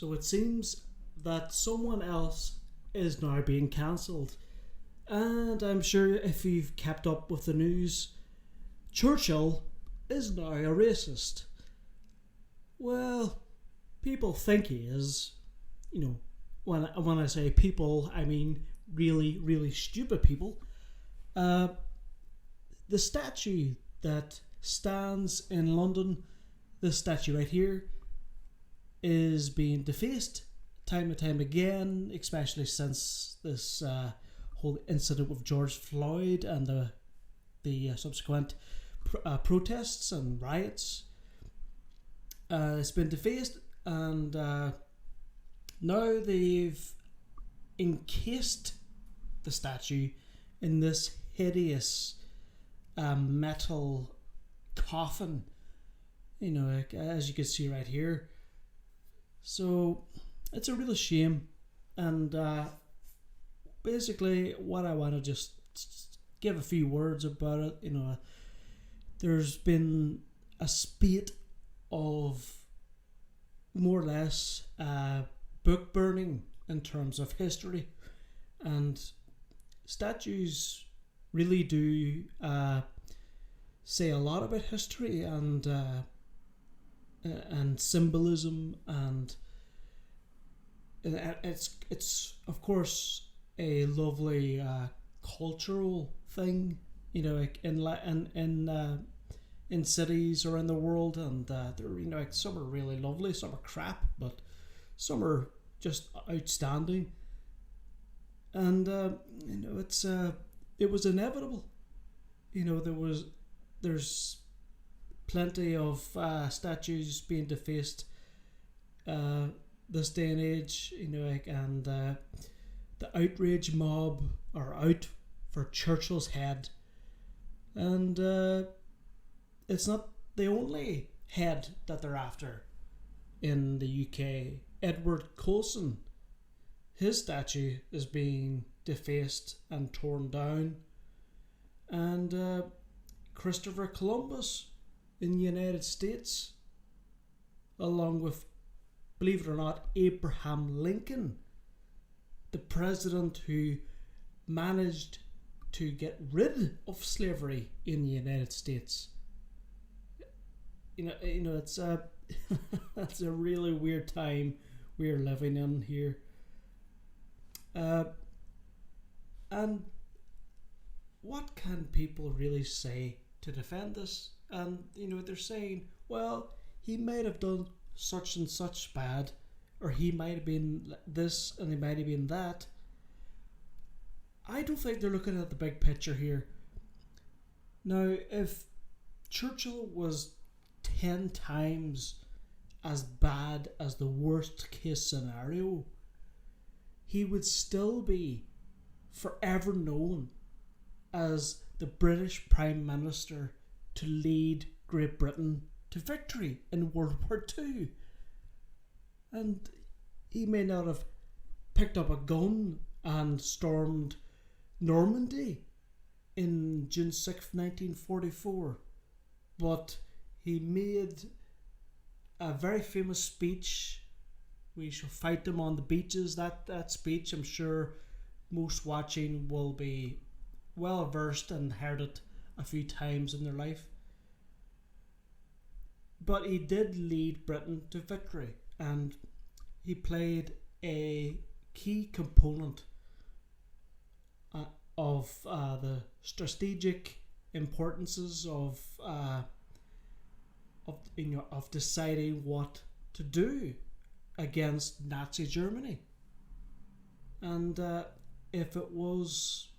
So it seems that someone else is now being cancelled. And I'm sure if you've kept up with the news, Churchill is now a racist. Well, people think he is. When I say people, I mean really, really stupid people. The statue that stands in London, this statue right here, is being defaced time and time again, especially since this whole incident with George Floyd and the subsequent protests and riots. It's been defaced, and now they've encased the statue in this hideous metal coffin, as you can see right here. So it's a real shame, and basically what I want to just give a few words about it. There's been a spate of more or less book burning in terms of history, and statues really do say a lot about history and symbolism, and it's of course a lovely cultural thing, like in cities around the world, and they're some are really lovely, some are crap, but some are just outstanding. And it was inevitable. There's plenty of statues being defaced this day and age, and the outrage mob are out for Churchill's head, and it's not the only head that they're after in the UK. Edward Colson, his statue is being defaced and torn down, and Christopher Columbus in the United States, along with, believe it or not, Abraham Lincoln, the president who managed to get rid of slavery in the United States. It's that's a really weird time we're living in here. And what can people really say to defend this? And they're saying, well, he might have done such and such bad, or he might have been this and he might have been that. I don't think they're looking at the big picture here. Now, if Churchill was 10 times as bad as the worst case scenario, he would still be forever known as the British Prime Minister to lead Great Britain to victory in World War II. And he may not have picked up a gun and stormed Normandy in June 6th, 1944, but he made a very famous speech, "We shall fight them on the beaches." That speech, I'm sure most watching will be well versed and heard it a few times in their life. But he did lead Britain to victory, and he played a key component of the strategic importances of deciding what to do against Nazi Germany. And if it was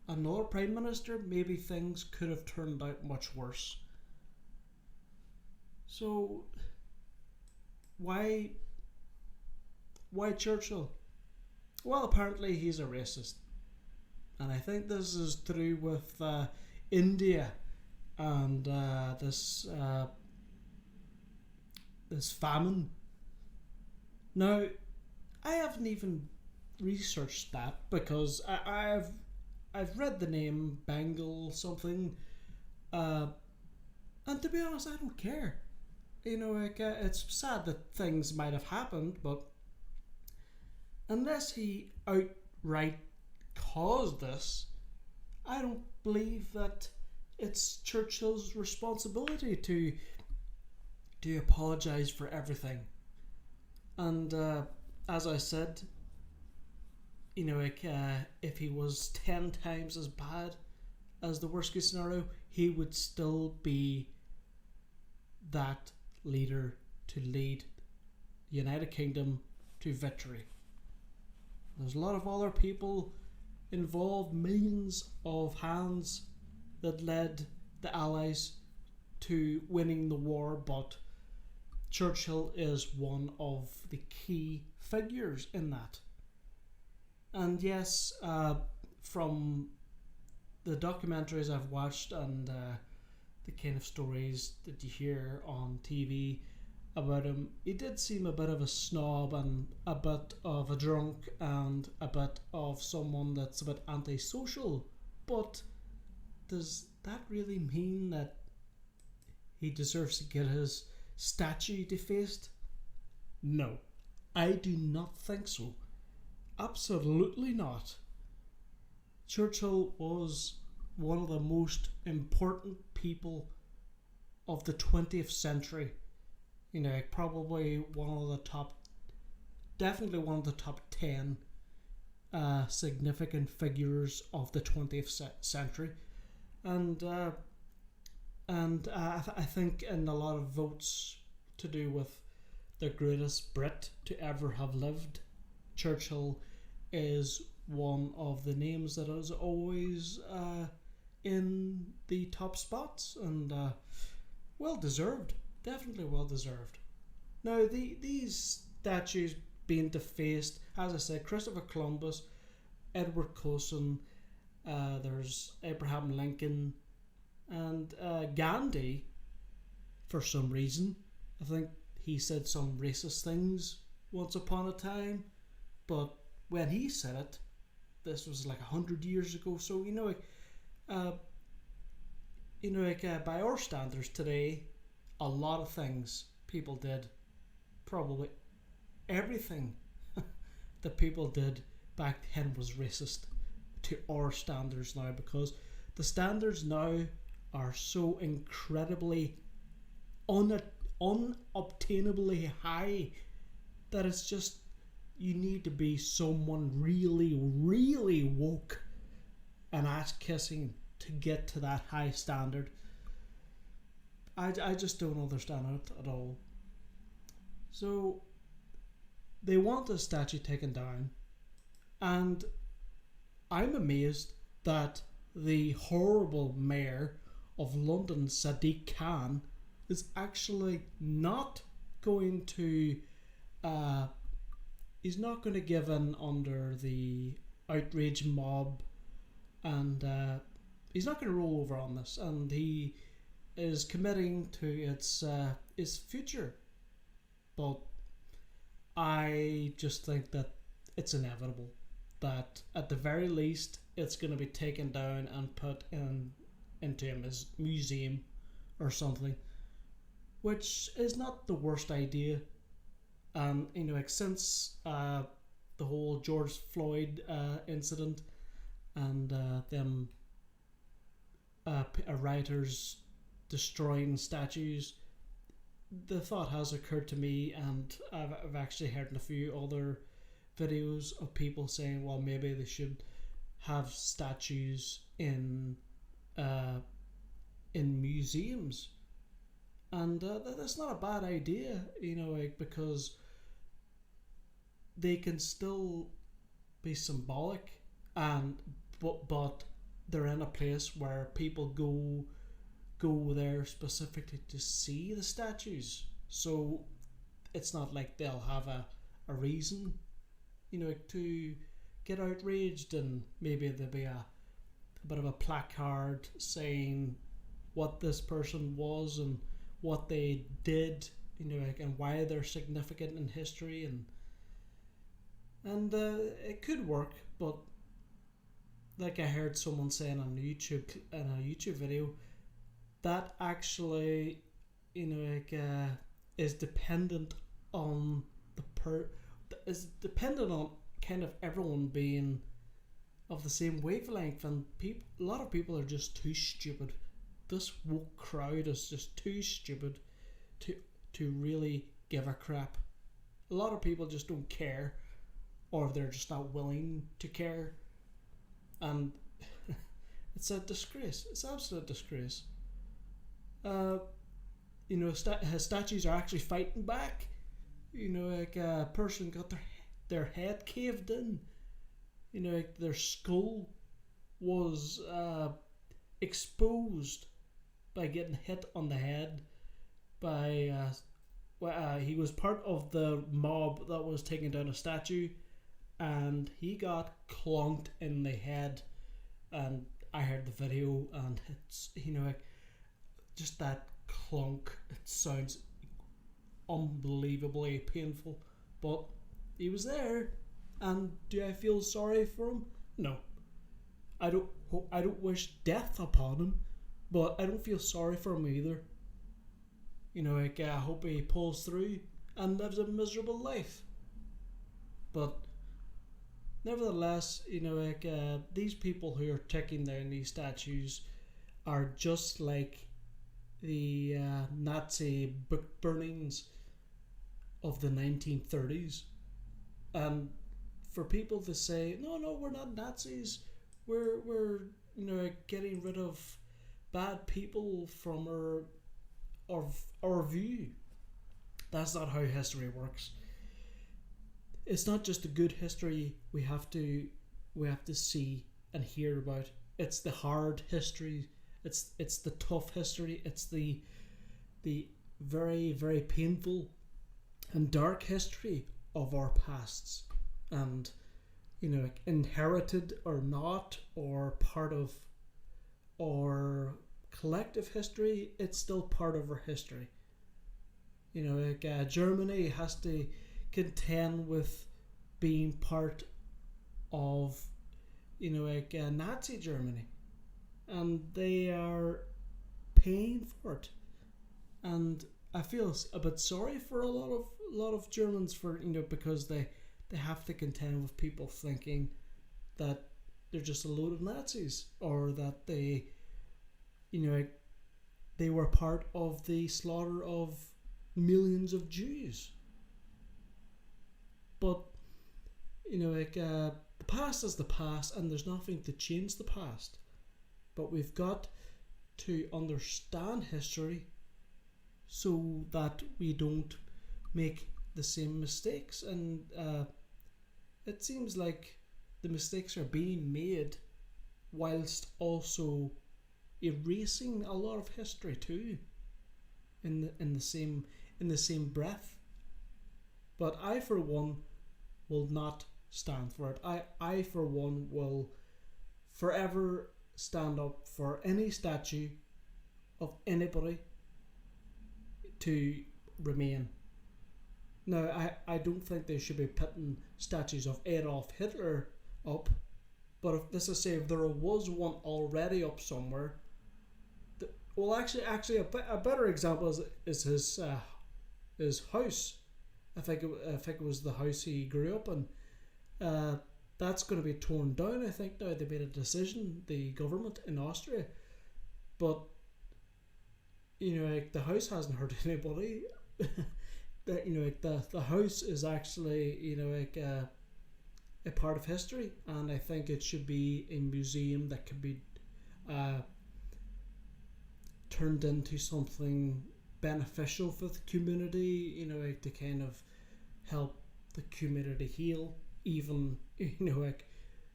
another Prime Minister, maybe things could have turned out much worse. So why Churchill? Well, apparently he's a racist, and I think this is to do with India and this famine. Now, I haven't even researched that because I've read the name Bengal something, and to be honest, I don't care. It's sad that things might have happened, but unless he outright caused this, I don't believe that it's Churchill's responsibility to apologise for everything. And as I said, if he was 10 times as bad as the worst case scenario, he would still be that leader to lead the United Kingdom to victory. There's a lot of other people involved, millions of hands that led the Allies to winning the war, but Churchill is one of the key figures in that. And yes, from the documentaries I've watched and the kind of stories that you hear on TV about him, he did seem a bit of a snob and a bit of a drunk and a bit of someone that's a bit antisocial. But does that really mean that he deserves to get his statue defaced? No, I do not think so. Absolutely not. Churchill was one of the most important people of the 20th century. Probably definitely one of the top 10 significant figures of the 20th century. And I think in a lot of votes to do with the greatest Brit to ever have lived, Churchill is one of the names that is always in the top spots, and well deserved. Definitely well deserved. Now, these statues being defaced, as I said, Christopher Columbus, Edward Colson, there's Abraham Lincoln, and Gandhi, for some reason. I think he said some racist things once upon a time, but when he said it, this was like 100 years ago. So by our standards today, a lot of things people did, probably everything that people did back then was racist to our standards now, because the standards now are so incredibly unobtainably high that it's just, you need to be someone really, really woke and ass kissing to get to that high standard. I just don't understand it at all. So they want the statue taken down, and I'm amazed that the horrible mayor of London, Sadiq Khan, is actually not going to he's not going to give in under the outrage mob, and he's not going to roll over on this, and he is committing to its future. But I just think that it's inevitable that at the very least it's going to be taken down and put into a museum or something, which is not the worst idea. And since the whole George Floyd incident and them rioters destroying statues, the thought has occurred to me, and I've actually heard in a few other videos of people saying, well, maybe they should have statues in museums, and that's not a bad idea, because they can still be symbolic, but they're in a place where people go there specifically to see the statues, so it's not like they'll have a reason to get outraged, and maybe there'll be a bit of a placard saying what this person was and what they did, and why they're significant in history, and it could work. But like I heard someone saying on YouTube, in a YouTube video, that actually is dependent on kind of everyone being of the same wavelength, and a lot of people are just too stupid. This woke crowd is just too stupid to really give a crap. A lot of people just don't care, or they're just not willing to care, and it's a disgrace. It's an absolute disgrace. Statues are actually fighting back. Like a person got their head caved in. Like their skull was exposed by getting hit on the head by. He was part of the mob that was taking down a statue, and he got clonked in the head. And I heard the video, and it's like just that clunk. It sounds unbelievably painful, but he was there. And do I feel sorry for him? No. I don't wish death upon him, but I don't feel sorry for him either. I hope he pulls through and lives a miserable life. But nevertheless, these people who are taking down these statues are just like the Nazi book burnings of the 1930s. And for people to say, no, we're not Nazis, we're getting rid of bad people from our view. That's not how history works. It's not just the good history we have to see and hear about. It's the hard history. It's the tough history. It's the very, very painful and dark history of our pasts. And inherited or not, or part of our collective history, it's still part of our history. Germany has to contend with being part of Nazi Germany, and they are paying for it. And I feel a bit sorry for a lot of Germans for because they have to contend with people thinking that they're just a load of Nazis, or that they were part of the slaughter of millions of Jews. But the past is the past, and there's nothing to change the past. But we've got to understand history so that we don't make the same mistakes. And it seems like the mistakes are being made whilst also erasing a lot of history too, in the same breath. But I, for one, will not stand for it. I for one will forever stand up for any statue of anybody to remain. Now, I don't think they should be putting statues of Adolf Hitler up, but if there was one already up somewhere, actually a better example is his house. I think it was the house he grew up in. That's going to be torn down. I think now they made a decision, the government in Austria, but the house hasn't hurt anybody. The house is actually a part of history, and I think it should be a museum that could be turned into something beneficial for the community, to kind of help the community heal, even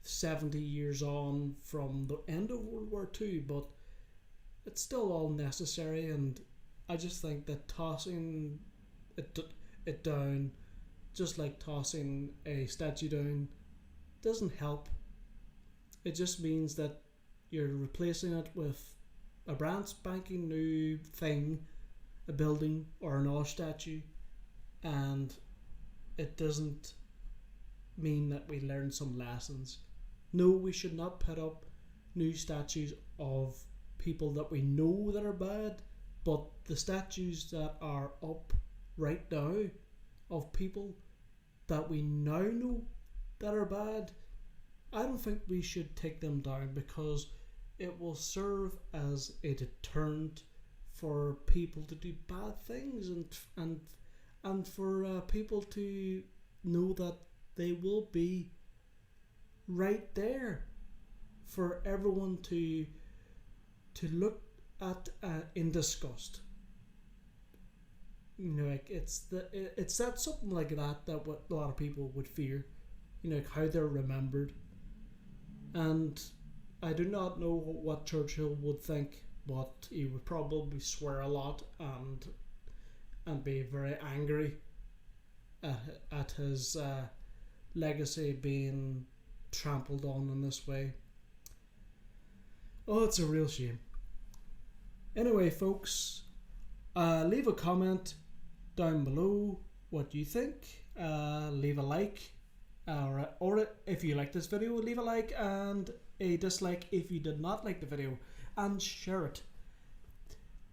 70 years on from the end of World War II. But it's still all necessary, and I just think that tossing it down, just like tossing a statue down, doesn't help. It just means that you're replacing it with a brand spanking new thing, a building or an art statue, and it doesn't mean that we learn some lessons. No, we should not put up new statues of people that we know that are bad, but the statues that are up right now of people that we now know that are bad, I don't think we should take them down, because it will serve as a deterrent for people to do bad things, and for people to know that they will be right there for everyone to look at in disgust. You know, like it's that something like that what a lot of people would fear. You know, like how they're remembered. And I do not know what Churchill would think, but he would probably swear a lot and be very angry at his legacy being trampled on in this way. Oh, it's a real shame. Anyway, folks, leave a comment down below what you think. Leave a like, or if you like this video, leave a like, and a dislike if you did not like the video, and share it.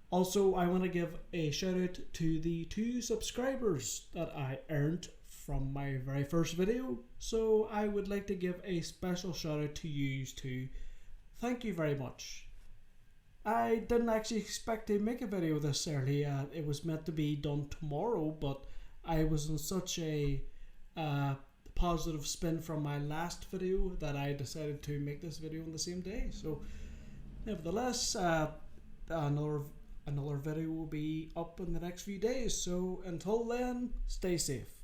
Also, I want to give a shout out to the 2 subscribers that I earned from my very first video. So I would like to give a special shout out to you too. Thank you very much. I didn't actually expect to make a video this early. It was meant to be done tomorrow, but I was in such a positive spin from my last video that I decided to make this video on the same day. So nevertheless, another video will be up in the next few days. So until then, stay safe.